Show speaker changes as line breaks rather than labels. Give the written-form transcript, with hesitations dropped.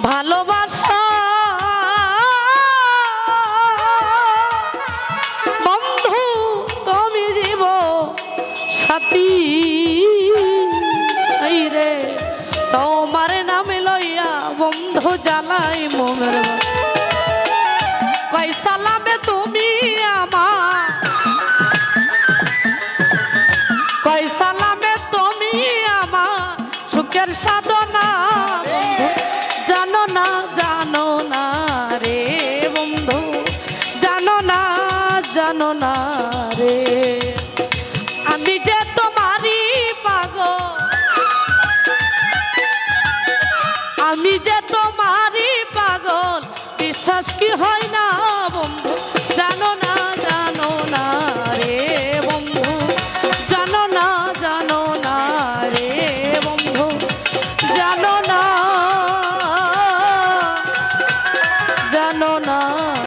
ভালোবাসা বন্ধু তুমি জীব সাথী রে তোমার নামে লইয়া বন্ধু জ্বালাই মনের কয় সালামে তুমি আমার কয় সালামে তুমি আমার সুখের সাধনা জানো না রে বন্ধু জানো না রে আমি যে তোমারই পাগল আমি যে তোমারই পাগল বিশ্বাস কি হয় না বন্ধু জানো না রে বন্ধু জানো না রে বন্ধু জানো না